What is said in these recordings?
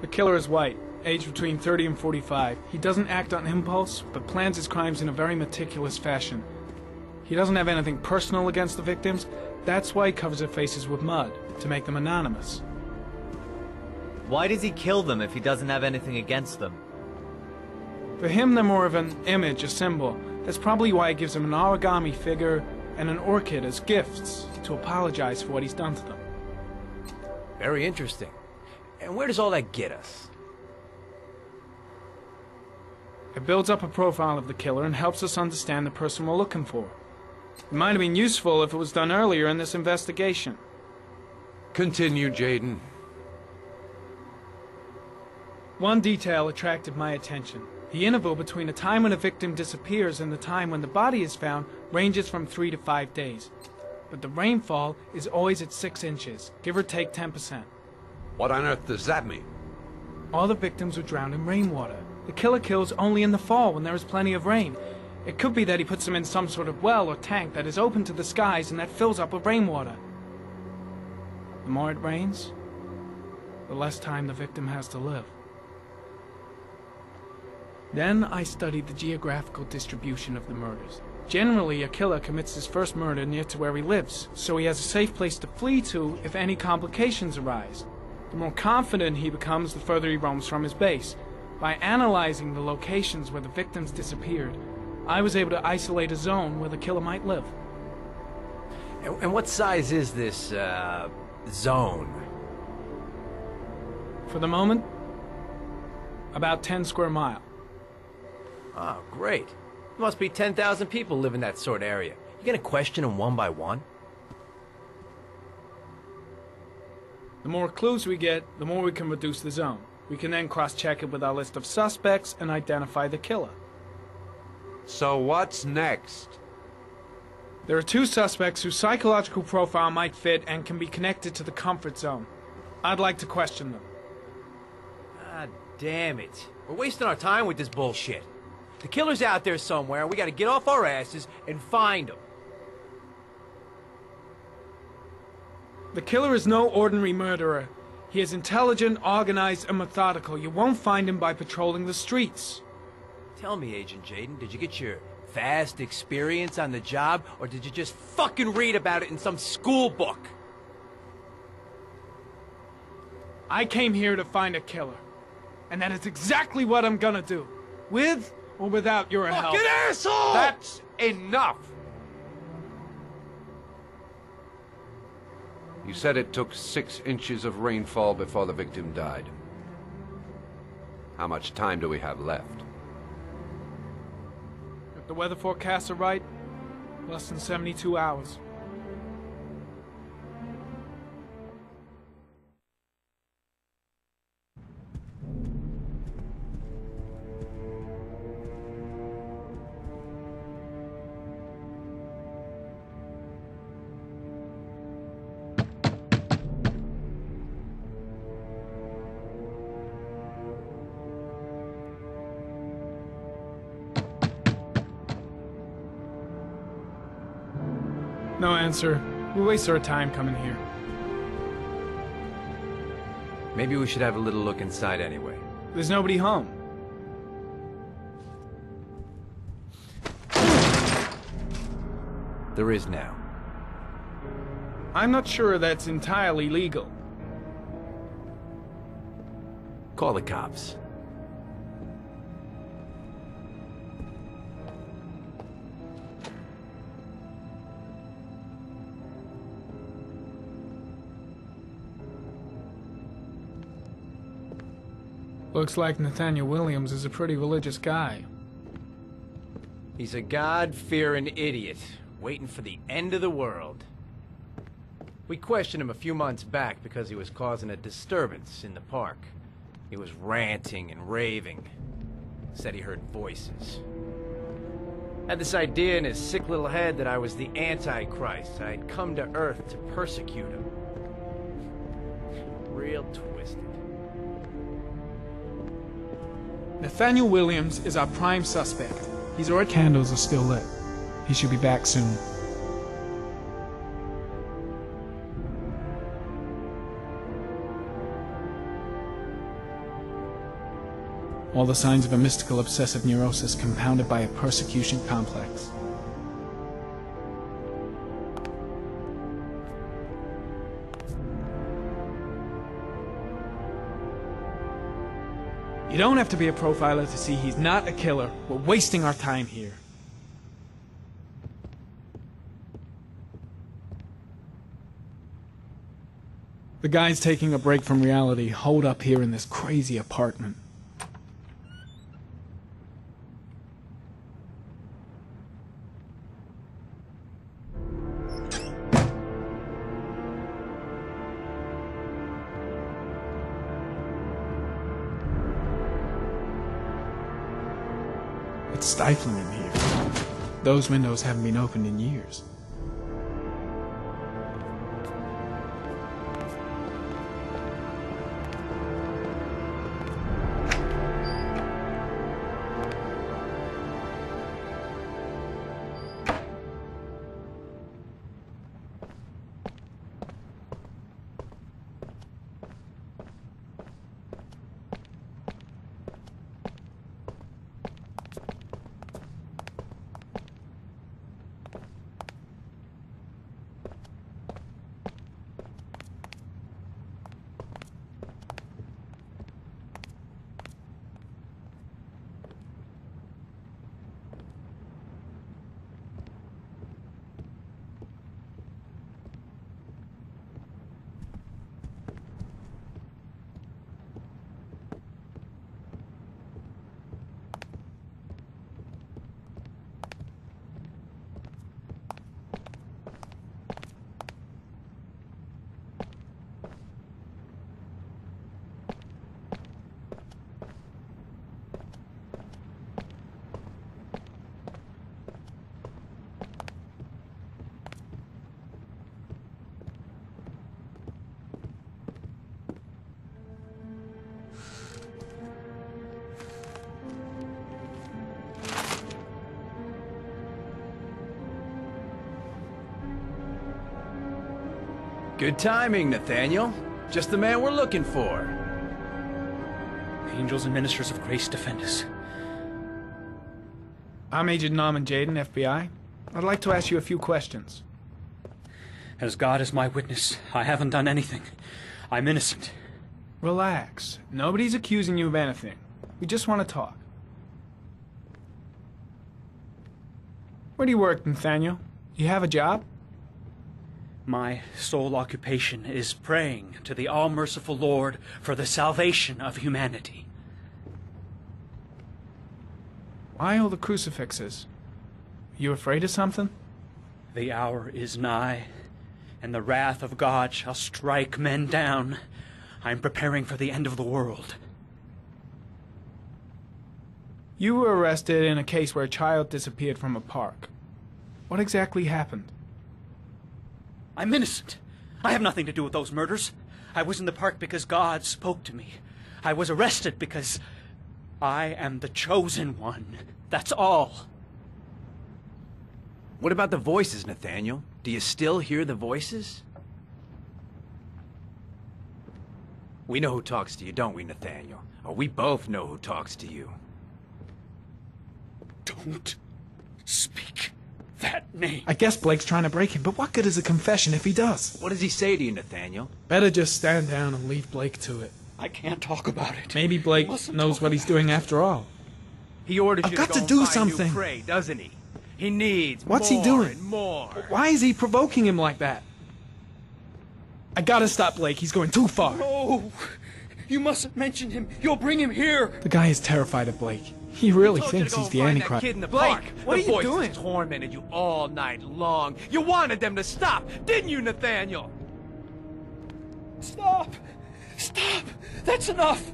The killer is white, aged between 30 and 45. He doesn't act on impulse, but plans his crimes in a very meticulous fashion. He doesn't have anything personal against the victims. That's why he covers their faces with mud, to make them anonymous. Why does he kill them if he doesn't have anything against them? For him, they're more of an image, a symbol. That's probably why he gives them an origami figure and an orchid as gifts to apologize for what he's done to them. Very interesting. And where does all that get us? It builds up a profile of the killer and helps us understand the person we're looking for. It might have been useful if it was done earlier in this investigation. Continue, Jayden. One detail attracted my attention. The interval between the time when a victim disappears and the time when the body is found ranges from 3 to 5 days. But the rainfall is always at 6 inches, give or take 10%. What on earth does that mean? All the victims were drowned in rainwater. The killer kills only in the fall when there is plenty of rain. It could be that he puts them in some sort of well or tank that is open to the skies and that fills up with rainwater. The more it rains, the less time the victim has to live. Then I studied the geographical distribution of the murders. Generally, a killer commits his first murder near to where he lives, so he has a safe place to flee to if any complications arise. The more confident he becomes, the further he roams from his base. By analyzing the locations where the victims disappeared, I was able to isolate a zone where the killer might live. And what size is this, zone? For the moment, about 10 square miles. Oh, great. There must be 10,000 people live in that sort of area. You gonna question them one by one? The more clues we get, the more we can reduce the zone. We can then cross-check it with our list of suspects and identify the killer. So what's next? There are 2 suspects whose psychological profile might fit and can be connected to the comfort zone. I'd like to question them. God damn it. We're wasting our time with this bullshit. The killer's out there somewhere, and we gotta get off our asses and find him. The killer is no ordinary murderer. He is intelligent, organized, and methodical. You won't find him by patrolling the streets. Tell me, Agent Jayden, did you get your vast experience on the job, or did you just fucking read about it in some school book? I came here to find a killer. And that is exactly what I'm gonna do. With or without your help. Fucking asshole! That's enough! You said it took 6 inches of rainfall before the victim died. How much time do we have left? If the weather forecasts are right, less than 72 hours. No answer. We waste our time coming here. Maybe we should have a little look inside anyway. There's nobody home. There is now. I'm not sure that's entirely legal. Call the cops. Looks like Nathaniel Williams is a pretty religious guy. He's a God-fearing idiot, waiting for the end of the world. We questioned him a few months back because he was causing a disturbance in the park. He was ranting and raving. Said he heard voices. Had this idea in his sick little head that I was the Antichrist. I'd come to Earth to persecute him. Real twisted. Nathaniel Williams is our prime suspect. His oil candles are still lit. He should be back soon. All the signs of a mystical obsessive neurosis compounded by a persecution complex. You don't have to be a profiler to see he's not a killer. We're wasting our time here. The guy's taking a break from reality, holed up here in this crazy apartment. It's stifling in here. Those windows haven't been opened in years. Good timing, Nathaniel. Just the man we're looking for. Angels and ministers of grace defend us. I'm Agent Nahman, Jayden, FBI. I'd like to ask you a few questions. As God is my witness, I haven't done anything. I'm innocent. Relax. Nobody's accusing you of anything. We just want to talk. Where do you work, Nathaniel? You have a job? My sole occupation is praying to the all-merciful Lord for the salvation of humanity. Why all the crucifixes? You afraid of something? The hour is nigh, and the wrath of God shall strike men down. I'm preparing for the end of the world. You were arrested in a case where a child disappeared from a park. What exactly happened? I'm innocent. I have nothing to do with those murders. I was in the park because God spoke to me. I was arrested because I am the chosen one. That's all. What about the voices, Nathaniel? Do you still hear the voices? We know who talks to you, don't we, Nathaniel? Oh, we both know who talks to you. Don't speak that name. I guess Blake's trying to break him, but what good is a confession if he does? What does he say to you, Nathaniel? Better just stand down and leave Blake to it. I can't talk about it. Maybe Blake knows what he's doing after all. He orders I've you got to to go do and find something. new prey, doesn't he? He needs What's more he doing? and more. Why is he provoking him like that? I gotta stop Blake. He's going too far. No! You mustn't mention him. You'll bring him here. The guy is terrified of Blake. He really Told you thinks to go he's the find that Antichrist. kid in the Blake, park. what the are you voices doing? tormented you all night long. You wanted them to stop, didn't you, Nathaniel? Stop! Stop! That's enough!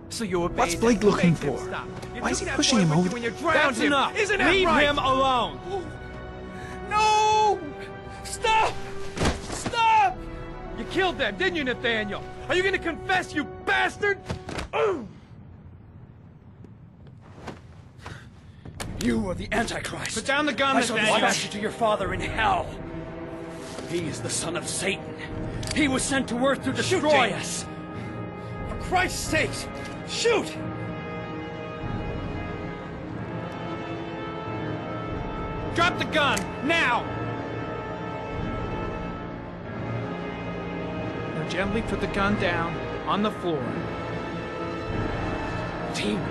So you obeyed What's them Blake to looking make them for? stop. You Why is took he that pushing boy him with over you when you the- drowned That's him. enough. Isn't that Leave right? him alone. No! Stop! Stop! You killed them, didn't you, Nathaniel? Are you gonna confess, you bastard? You are the Antichrist. Put down the gun, I shall Nathaniel. dispatch you to your father in hell. He is the son of Satan. He was sent to earth to destroy us. For Christ's sakes! Shoot! Drop the gun, now! Now gently put the gun down on the floor. Demon,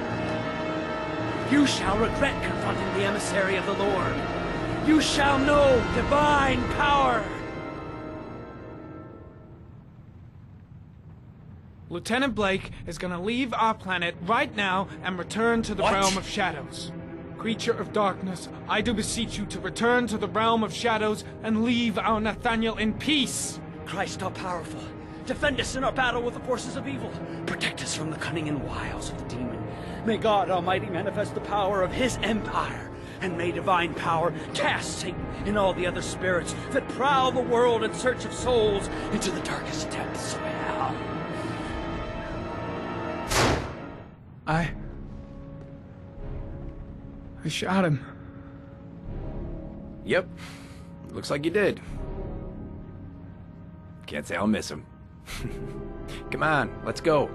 you shall regret confronting the emissary of the Lord. You shall know divine power. Lieutenant Blake is gonna leave our planet right now and return to the What? realm of shadows. Creature of darkness, I do beseech you to return to the realm of shadows and leave our Nathaniel in peace. Christ all-powerful, defend us in our battle with the forces of evil. Protect us from the cunning and wiles of the demon. May God Almighty manifest the power of his empire, and may divine power cast Satan and all the other spirits that prowl the world in search of souls into the darkest depths of hell. I shot him. Yep. Looks like you did. Can't say I'll miss him. Come on, let's go.